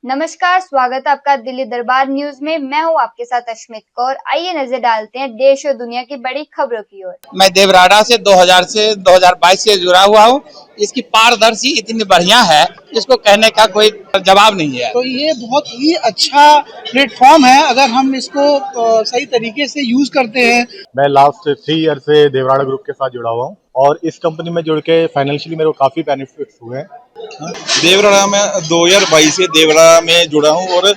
नमस्कार, स्वागत है आपका दिल्ली दरबार न्यूज में। मैं हूं आपके साथ अश्मित कौर। आइए नजर डालते हैं देश और दुनिया की बड़ी खबरों की ओर। मैं देवराड़ा से 2000 से 2022 से जुड़ा हुआ हूँ। इसकी पारदर्शी इतनी बढ़िया है, इसको कहने का कोई जवाब नहीं है। तो ये बहुत ही अच्छा प्लेटफॉर्म है अगर हम इसको सही तरीके से यूज करते हैं। मैं लास्ट 3 ईयर से देवराड़ा ग्रुप के साथ जुड़ा हुआ हूँ और इस कंपनी में जुड़ के फाइनेंशियली मेरे को काफी बेनिफिट्स हुए हैं। देवराड़ा में 2022 से देवराड़ा में जुड़ा हूँ और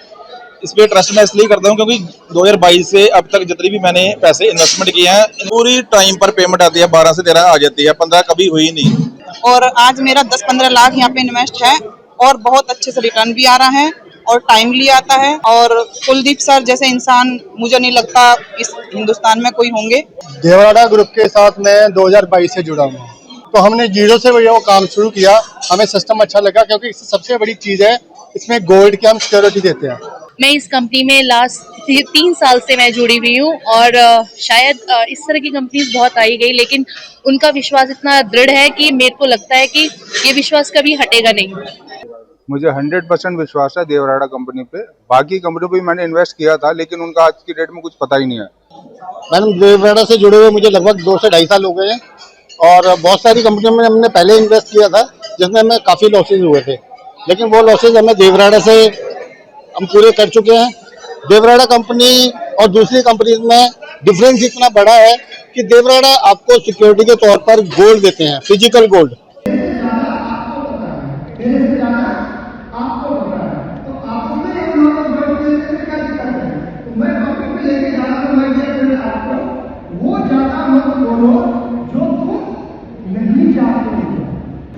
इस पे ट्रस्ट मैं इसलिए करता हूँ क्योंकि 2022 से अब तक जितनी भी मैंने पैसे इन्वेस्टमेंट किए हैं पूरी टाइम पर पेमेंट आती है। 12 से 13 आ जाती है, 15 कभी हुई नहीं। और आज मेरा 10-15 लाख यहाँ पे इन्वेस्ट है और बहुत अच्छे से रिटर्न भी आ रहा है और टाइमली आता है। और कुलदीप सर जैसे इंसान मुझे नहीं लगता इस हिंदुस्तान में कोई होंगे। देवराड़ा ग्रुप के साथ मैं 2022 से जुड़ा हूँ, तो हमने जीरो से वो काम शुरू किया। हमें सिस्टम अच्छा लगा क्योंकि सबसे बड़ी चीज है इसमें गोल्ड की हम सिक्योरिटी देते हैं। मैं इस कंपनी में लास्ट 3 साल से मैं जुड़ी हुई हूँ और शायद इस तरह की कंपनीज बहुत आई गई, लेकिन उनका विश्वास इतना दृढ़ है कि मेरे को लगता है कि ये विश्वास कभी हटेगा नहीं। मुझे 100% विश्वास है देवराड़ा कंपनी पे। बाकी कंपनी पे मैंने इन्वेस्ट किया था लेकिन उनका आज की डेट में कुछ पता ही नहीं है। मैडम, देवराड़ा से जुड़े हुए मुझे लगभग 2 से 2.5 साल हो गए हैं और बहुत सारी कंपनियों में हमने पहले इन्वेस्ट किया था जिसमें हमें काफी लॉसेज हुए थे, लेकिन वो लॉसेज हमें देवराड़ा से हम पूरे कर चुके हैं। देवराड़ा कंपनी और दूसरी कंपनीज में डिफरेंस इतना बड़ा है कि देवराड़ा आपको सिक्योरिटी के तौर पर गोल्ड देते हैं, फिजिकल गोल्ड।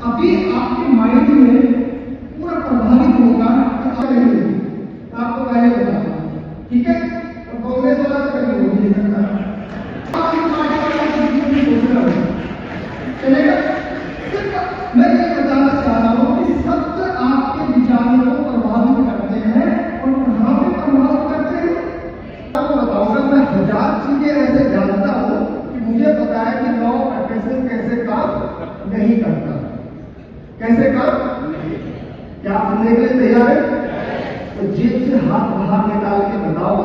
अभी आपके माइंड में पूरा प्रभावित होगा, अच्छा नहीं आपको पहले बताऊंगा, ठीक है। और कांग्रेस वाला तो कभी हो नहीं सकता, चलेगा। सिर्फ मैं ये बताना चाह रहा हूँ कि शब्द आपके विचारों को प्रभावित करते हैं और प्रभावित करते हैं। आपको बताऊंगा, मैं 1000 चीजें ऐसे जानता हूँ कि मुझे पता है कि लॉ ऑफ अट्रैक्शन कैसे काम नहीं करता, कैसे काम। क्या आप सुनने के लिए तैयार है? तो जेब से हाथ बाहर निकाल के बताओ।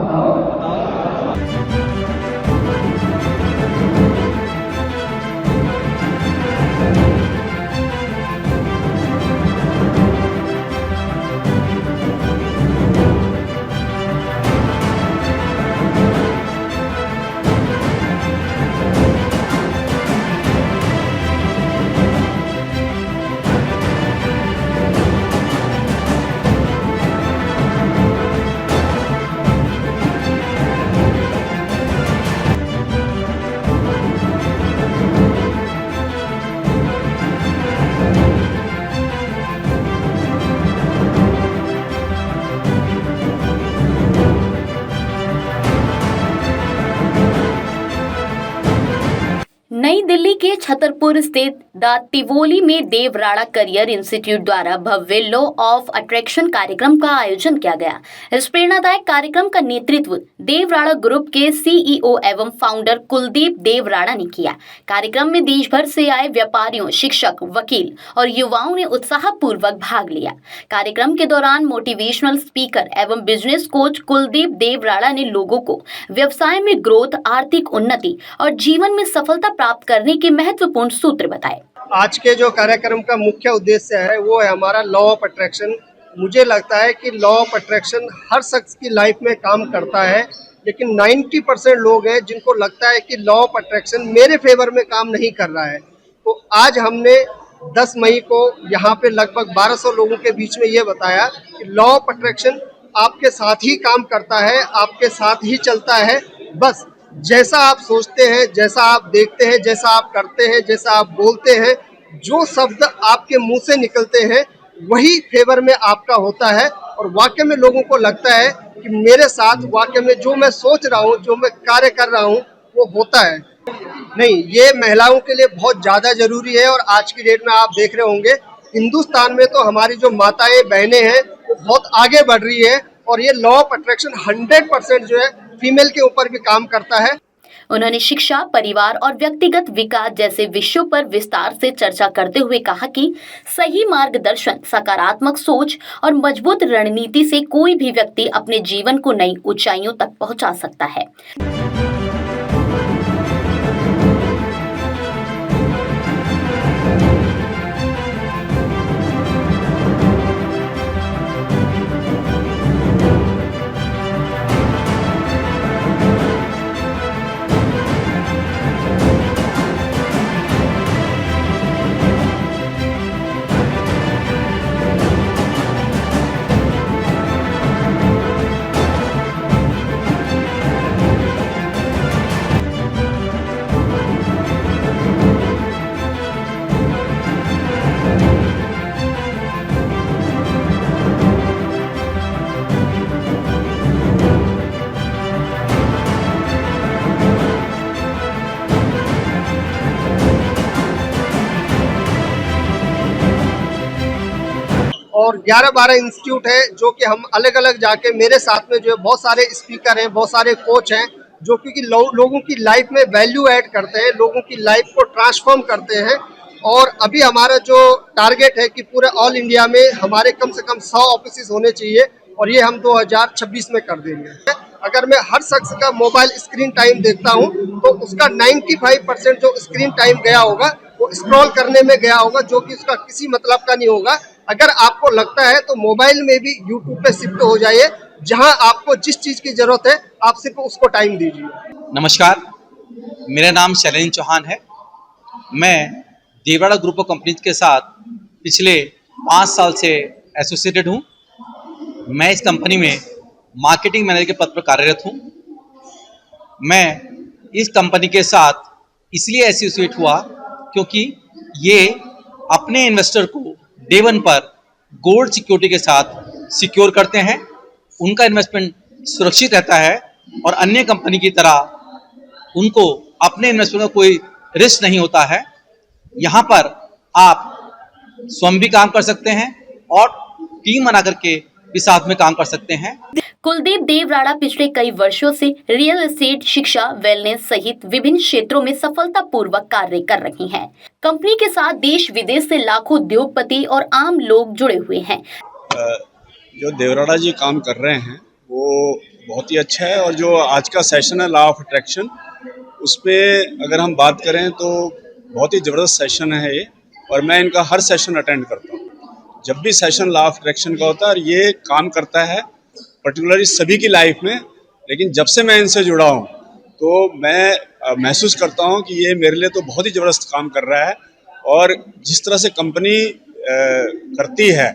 नई दिल्ली के छतरपुर स्थित द टिवोली में देवराड़ा करियर इंस्टीट्यूट द्वारा भव्य लॉ ऑफ अट्रैक्शन कार्यक्रम का आयोजन किया गया। इस प्रेरणादायक कार्यक्रम का नेतृत्व देवराड़ा ग्रुप के सीईओ एवं फाउंडर कुलदीप देवराड़ा ने किया। कार्यक्रम में देश भर से आए व्यापारियों, शिक्षक, वकील और युवाओं ने उत्साहपूर्वक भाग लिया। कार्यक्रम के दौरान मोटिवेशनल स्पीकर एवं बिजनेस कोच कुलदीप देवराड़ा ने लोगों को व्यवसाय में ग्रोथ, आर्थिक उन्नति और जीवन में सफलता प्राप्त करने के महत्वपूर्ण सूत्र बताए। आज के जो कार्यक्रम का मुख्य उद्देश्य है वो है हमारा लॉ ऑफ अट्रैक्शन। मुझे लगता है कि लॉ ऑफ अट्रैक्शन हर शख्स की लाइफ में काम करता है, लेकिन 90% लोग हैं जिनको लगता है कि लॉ ऑफ अट्रैक्शन मेरे फेवर में काम नहीं कर रहा है। तो आज हमने 10 मई को यहाँ पे लगभग 1200 लोगों के बीच में ये बताया कि लॉ ऑफ अट्रैक्शन आपके साथ ही काम करता है, आपके साथ ही चलता है। बस जैसा आप सोचते हैं, जैसा आप देखते हैं, जैसा आप करते हैं, जैसा आप बोलते हैं, जो शब्द आपके मुंह से निकलते हैं वही फेवर में आपका होता है। और वाकई में लोगों को लगता है कि मेरे साथ वाकई में जो मैं सोच रहा हूँ, जो मैं कार्य कर रहा हूँ वो होता है। नहीं, ये महिलाओं के लिए बहुत ज़्यादा जरूरी है। और आज की डेट में आप देख रहे होंगे हिंदुस्तान में तो हमारी जो माताएं बहनें हैं वो बहुत आगे बढ़ रही है और ये लॉ ऑफ अट्रैक्शन 100% जो है फीमेल के ऊपर भी काम करता है। उन्होंने शिक्षा, परिवार और व्यक्तिगत विकास जैसे विषयों पर विस्तार से चर्चा करते हुए कहा कि सही मार्गदर्शन, सकारात्मक सोच और मजबूत रणनीति से कोई भी व्यक्ति अपने जीवन को नई ऊंचाइयों तक पहुंचा सकता है। और 11-12 इंस्टीट्यूट है जो कि हम अलग अलग जाके, मेरे साथ में जो है बहुत सारे स्पीकर हैं, बहुत सारे कोच हैं जो कि लोगों की लाइफ में वैल्यू ऐड करते हैं, लोगों की लाइफ को ट्रांसफॉर्म करते हैं। और अभी हमारा जो टारगेट है कि पूरे ऑल इंडिया में हमारे कम से कम 100 ऑफिस होने चाहिए और ये हम 2026 में कर देंगे। अगर मैं हर शख्स का मोबाइल स्क्रीन टाइम देखता हूँ तो उसका 95% जो स्क्रीन टाइम गया होगा वो स्क्रॉल करने में गया होगा, जो कि उसका किसी मतलब का नहीं होगा। अगर आपको लगता है तो मोबाइल में भी यूट्यूब पे शिफ्ट हो जाइए, जहां आपको जिस चीज की जरूरत है आप सिर्फ उसको टाइम दीजिए। नमस्कार, मेरा नाम शैलेंद्र चौहान है। मैं देवराड़ा ग्रुप ऑफ कंपनीज के साथ पिछले 5 साल से एसोसिएटेड हूँ। मैं इस कंपनी में मार्केटिंग मैनेजर के पद पर कार्यरत हूँ। मैं इस कंपनी के साथ इसलिए एसोसिएट हुआ क्योंकि ये अपने इन्वेस्टर को डे वन पर गोल्ड सिक्योरिटी के साथ सिक्योर करते हैं। उनका इन्वेस्टमेंट सुरक्षित रहता है और अन्य कंपनी की तरह उनको अपने इन्वेस्टमेंट में कोई रिस्क नहीं होता है। यहाँ पर आप स्वयं भी काम कर सकते हैं और टीम बना करके भी साथ में काम कर सकते हैं। कुलदीप देवराड़ा पिछले कई वर्षों से रियल एस्टेट, शिक्षा, वेलनेस सहित विभिन्न क्षेत्रों में सफलतापूर्वक कार्य कर रही हैं। कंपनी के साथ देश विदेश से लाखों उद्योगपति और आम लोग जुड़े हुए हैं। जो देवराड़ा जी काम कर रहे हैं वो बहुत ही अच्छा है। और जो आज का सेशन है लॉ ऑफ अट्रैक्शन, उस पर अगर हम बात करें तो बहुत ही ज़बरदस्त सेशन है ये, और मैं इनका हर सेशन अटेंड करता हूँ। जब भी सेशन लॉ ऑफ अट्रैक्शन का होता है, और ये काम करता है पर्टिकुलरली सभी की लाइफ में। लेकिन जब से मैं इनसे जुड़ा हूँ तो मैं महसूस करता हूँ कि ये मेरे लिए तो बहुत ही ज़बरदस्त काम कर रहा है। और जिस तरह से कंपनी करती है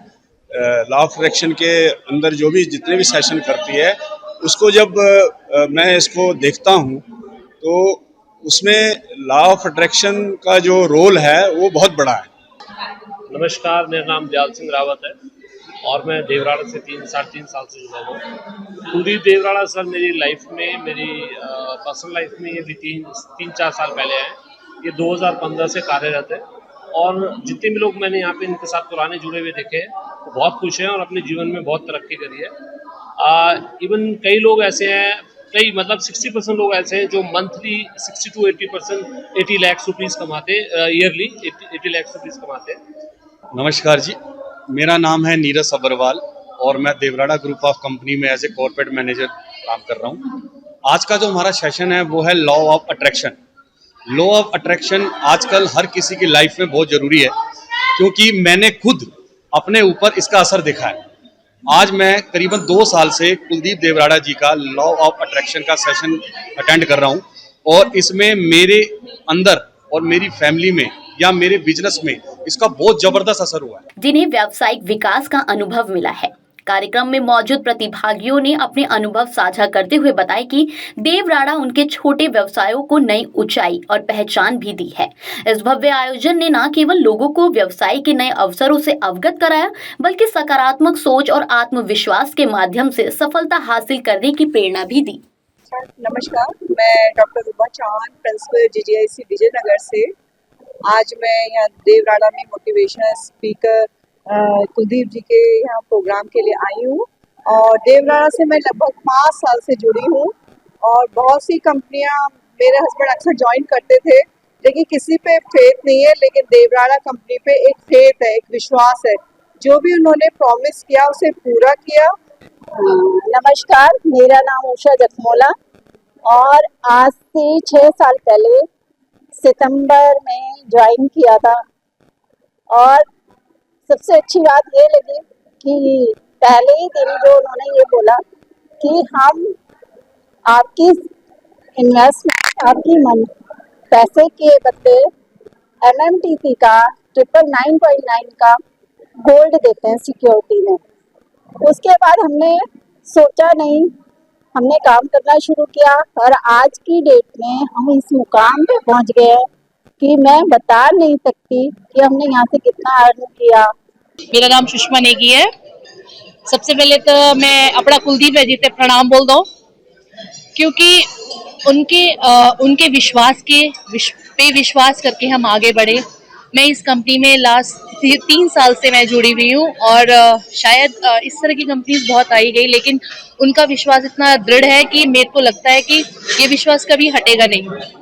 लॉ ऑफ अट्रैक्शन के अंदर जो भी जितने भी सेशन करती है, उसको जब मैं इसको देखता हूँ तो उसमें लॉ ऑफ अट्रैक्शन का जो रोल है वो बहुत बड़ा है। नमस्कार, मेरा नाम दयाल सिंह रावत है और मैं देवराड़ा से 3-3.5 साल से जुड़ा हूँ। कुलदीप देवराड़ा सर मेरी लाइफ में, मेरी पर्सनल लाइफ में ये भी 3-4 साल पहले आए। ये 2015 से कार्यरत है और जितने भी लोग मैंने यहाँ पे इनके साथ पुराने जुड़े हुए देखे हैं वो बहुत खुश हैं और अपने जीवन में बहुत तरक्की करी है। इवन कई लोग ऐसे हैं, कई मतलब 60% लोग ऐसे हैं जो मंथली 60 to 80%, 80 लाख रुपीज़ कमाते, ईयरली 80 लाख रुपीज़ कमाते हैं। नमस्कार जी, मेरा नाम है नीरज अग्रवाल और मैं देवराड़ा ग्रुप ऑफ कंपनी में एज ए कॉर्पोरेट मैनेजर काम कर रहा हूँ। आज का जो हमारा सेशन है वो है law of attraction. Law of attraction आजकल हर किसी की लाइफ में बहुत ज़रूरी है, क्योंकि मैंने खुद अपने ऊपर इसका असर देखा है। आज मैं करीबन 2 साल से कुलदीप देवराड़ा जी का लॉ ऑफ अट्रैक्शन का सेशन अटेंड कर रहा हूँ और इसमें मेरे अंदर और मेरी फैमिली में या मेरे बिजनेस में इसका बहुत जबरदस्त असर हुआ है, जिन्हें व्यावसायिक विकास का अनुभव मिला है। कार्यक्रम में मौजूद प्रतिभागियों ने अपने अनुभव साझा करते हुए बताया कि देवराड़ा उनके छोटे व्यवसायों को नई ऊंचाई और पहचान भी दी है। इस भव्य आयोजन ने न केवल लोगों को व्यवसाय के नए अवसरों से अवगत कराया, बल्कि सकारात्मक सोच और आत्मविश्वास के माध्यम से सफलता हासिल करने की प्रेरणा भी दी। नमस्कार, मैं डॉक्टर रूपा चौहान, प्रिंसिपल GGIC विजयनगर से। आज मैं यहाँ देवराड़ा में मोटिवेशनल स्पीकर कुलदीप जी के यहाँ प्रोग्राम के लिए आई हूँ। और देवराड़ा से मैं लगभग 5 साल से जुड़ी हूँ और बहुत सी कंपनियाँ मेरे हस्बैंड अक्सर ज्वाइन करते थे, लेकिन किसी पे फेथ नहीं है, लेकिन देवराड़ा कंपनी पे एक फेथ है, एक विश्वास है। जो भी उन्होंने प्रॉमिस किया उसे पूरा किया। नमस्कार, मेरा नाम उषा जखमोला और आज से 6 साल पहले सितंबर में ज्वाइन किया था और सबसे अच्छी बात ये लगी कि पहले ही दिन जो उन्होंने ये बोला कि हम आपकी इन्वेस्टमेंट, आपकी मन पैसे के बदले MMTC का 999.9 का गोल्ड देते हैं सिक्योरिटी में। उसके बाद हमने सोचा नहीं, हमने काम करना शुरू किया और आज की डेट में हम इस मुकाम पे पहुंच गए हैं कि मैं बता नहीं सकती कि हमने यहाँ से कितना अर्न किया। मेरा नाम सुषमा नेगी है। सबसे पहले तो मैं अपना कुलदीप है जी से प्रणाम बोल दो, क्योंकि उनके विश्वास पे विश्वास करके हम आगे बढ़े। मैं इस कंपनी में लास्ट 3 साल से मैं जुड़ी हुई हूँ और शायद इस तरह की कंपनीज बहुत आई गई, लेकिन उनका विश्वास इतना दृढ़ है कि मेरे को लगता है कि ये विश्वास कभी हटेगा नहीं।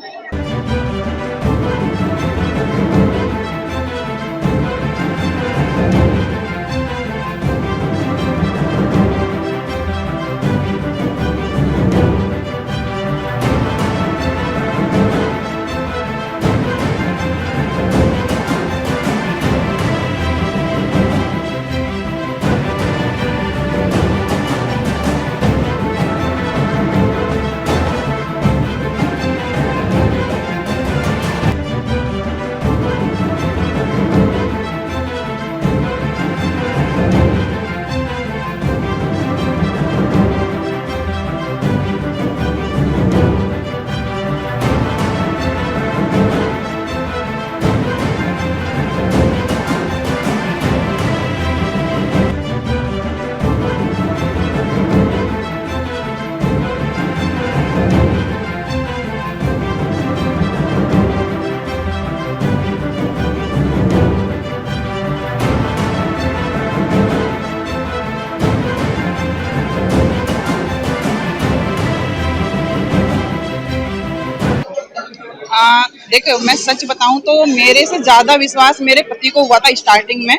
देखो, मैं सच बताऊं तो मेरे से ज्यादा विश्वास मेरे पति को हुआ था स्टार्टिंग में।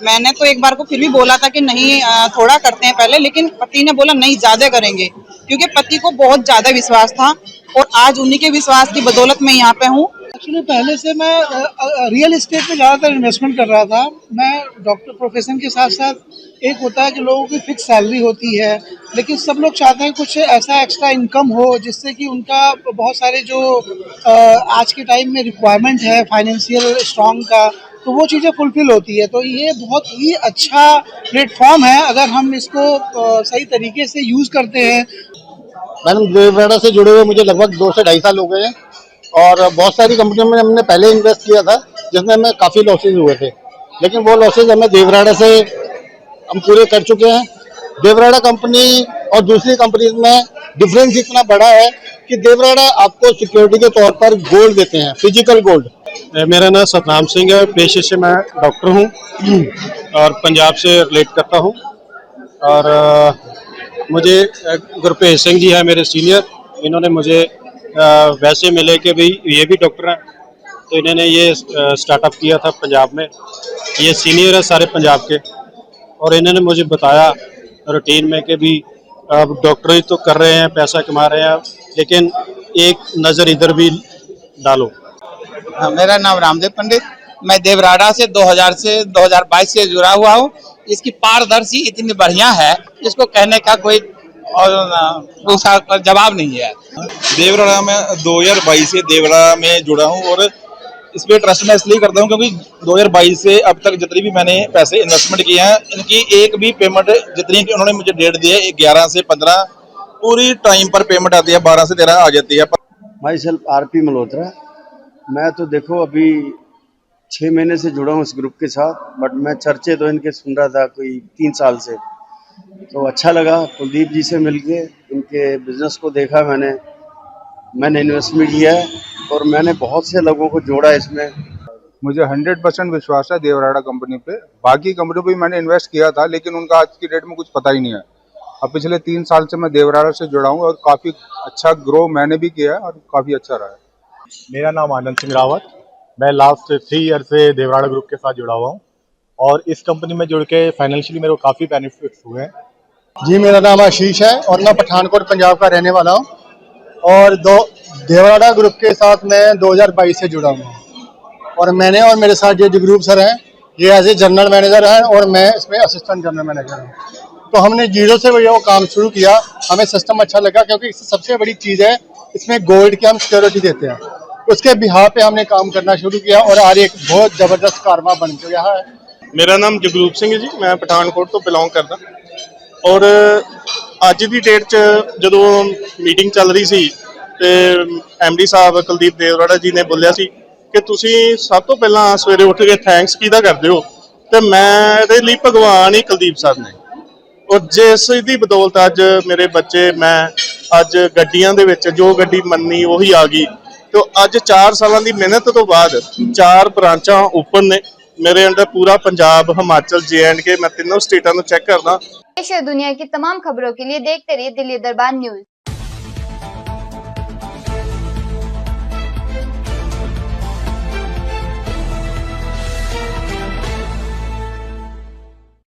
मैंने तो एक बार को फिर भी बोला था कि नहीं, थोड़ा करते हैं पहले, लेकिन पति ने बोला नहीं, ज्यादा करेंगे, क्योंकि पति को बहुत ज्यादा विश्वास था और आज उन्हीं के विश्वास की बदौलत मैं यहाँ पे हूँ। एक्चुअली पहले से मैं रियल एस्टेट में ज़्यादातर इन्वेस्टमेंट कर रहा था। मैं डॉक्टर प्रोफेशन के साथ साथ एक होता है कि लोगों की फिक्स सैलरी होती है, लेकिन सब लोग चाहते हैं कुछ ऐसा एक्स्ट्रा इनकम हो जिससे कि उनका बहुत सारे जो आज के टाइम में रिक्वायरमेंट है फाइनेंशियल स्ट्रॉन्ग का, तो वो चीज़ें फुलफिल होती है। तो ये बहुत ही अच्छा प्लेटफॉर्म है अगर हम इसको सही तरीके से यूज़ करते हैं। मैडम, देवराड़ा से जुड़े हुए मुझे लगभग 2 से 2.5 साल हो गए हैं और बहुत सारी कंपनियों में हमने पहले इन्वेस्ट किया था जिसमें हमें काफ़ी लॉसेज हुए थे, लेकिन वो लॉसेज हमें देवराड़ा से हम पूरे कर चुके हैं। देवराड़ा कंपनी और दूसरी कंपनी में डिफरेंस इतना बड़ा है कि देवराड़ा आपको सिक्योरिटी के तौर पर गोल्ड देते हैं, फिजिकल गोल्ड। मेरा नाम सतनाम सिंह है, पेशे से मैं डॉक्टर हूँ और पंजाब से रिलेट करता हूँ। और मुझे गुरभेज सिंह जी है मेरे सीनियर, इन्होंने मुझे वैसे मिले कि भाई ये भी डॉक्टर हैं, तो इन्होंने ये स्टार्टअप किया था पंजाब में। ये सीनियर है सारे पंजाब के और इन्होंने मुझे बताया रूटीन में कि भी आप डॉक्टरी तो कर रहे हैं, पैसा कमा रहे हैं, लेकिन एक नज़र इधर भी डालो। मेरा नाम रामदेव पंडित, मैं देवराड़ा से 2000 से 2022 से जुड़ा हुआ हूँ। इसकी पारदर्शी इतनी बढ़िया है, इसको कहने का कोई जवाब नहीं है। देवराड़ा में 2022 से देवराड़ा में जुड़ा हूँ और इस पे ट्रस्ट मैं इसलिए करता हूँ क्योंकि 2022 से अब तक जितनी भी मैंने पैसे इन्वेस्टमेंट किए हैं, इनकी एक भी पेमेंट, जितनी उन्होंने मुझे डेट दी है 11 से 15, पूरी टाइम पर पेमेंट आती है, 12 से 13 आ जाती है। My self RP Malhotra. मैं तो देखो अभी 6 महीने से जुड़ा हूँ इस ग्रुप के साथ, बट मैं चर्चे तो इनके सुन रहा था कोई 3 साल से, तो अच्छा लगा कुलदीप जी से मिलके, इनके बिजनेस को देखा मैंने इन्वेस्टमेंट किया है और मैंने बहुत से लोगों को जोड़ा इसमें। मुझे 100% विश्वास है देवराड़ा कंपनी पे। बाकी कंपनी पे मैंने इन्वेस्ट किया था, लेकिन उनका आज की डेट में कुछ पता ही नहीं है। और पिछले 3 साल से मैं देवराड़ा से जुड़ा हूँ और काफ़ी अच्छा ग्रो मैंने भी किया है और काफ़ी अच्छा रहा है। मेरा नाम आनंद सिंह रावत, मैं लास्ट 3 ईयर से देवराड़ा ग्रुप के साथ जुड़ा हुआ हूँ और इस कंपनी में जुड़ के फाइनेंशियली मेरे को काफ़ी बेनिफिट्स हुए हैं। जी, मेरा नाम आशीष है और मैं पठानकोट पंजाब का रहने वाला हूँ और देवराड़ा ग्रुप के साथ मैं 2022 से जुड़ा हुआ हूँ और मैंने और मेरे साथ जो ग्रुप सर हैं ये एज ए जनरल मैनेजर हैं और मैं इसमें असिस्टेंट जनरल मैनेजर हूँ। तो हमने जीरो से वो काम शुरू किया, हमें सिस्टम अच्छा लगा क्योंकि इससे सबसे बड़ी चीज़ है इसमें गोल्ड की हम सिक्योरिटी देते हैं। उसके बिहार पे हमने काम करना शुरू किया और आज एक बहुत ज़बरदस्त कारवा बन गया है। मेरा नाम जगरूप सिंह है जी, मैं पठानकोट तो बिलोंग करदा और ਅੱਜ ਦੀ ਡੇਟ 'ਚ ਜਦੋਂ ਮੀਟਿੰਗ ਚੱਲ ਰਹੀ ਸੀ ਤੇ ਐਮਡੀ ਸਾਹਿਬ ਕੁਲਦੀਪ ਦੇਵਰਾੜਾ ਜੀ ਨੇ ਬੋਲਿਆ ਸੀ ਕਿ ਤੁਸੀਂ ਸਭ ਤੋਂ ਪਹਿਲਾਂ ਸਵੇਰੇ ਉੱਠ ਕੇ ਥੈਂਕਸ ਕਿਹਦਾ ਕਰਦੇ ਹੋ ਤੇ ਮੇਰੇ ਲਈ ਭਗਵਾਨ ਹੀ ਕੁਲਦੀਪ ਸਾਹਿਬ ਨੇ ਔਰ ਜਿਸ ਦੀ ਬਦੌਲਤ ਅੱਜ ਮੇਰੇ ਬੱਚੇ ਮੈਂ ਅੱਜ ਗੱਡੀਆਂ ਦੇ ਵਿੱਚ ਜੋ ਗੱਡੀ ਮੰਨੀ ਉਹੀ ਆ ਗਈ ਤੇ ਅੱਜ 4 ਸਾਲਾਂ ਦੀ ਮਿਹਨਤ ਤੋਂ ਬਾਅਦ 4 ਬ੍ਰਾਂਚਾਂ ਓਪਨ ਨੇ मेरे अंडर पूरा पंजाब, हिमाचल, JNK, मैं तीनों स्टेटों को चेक करना। देश और दुनिया की तमाम खबरों के लिए देखते रहिए दिल्ली दरबार न्यूज।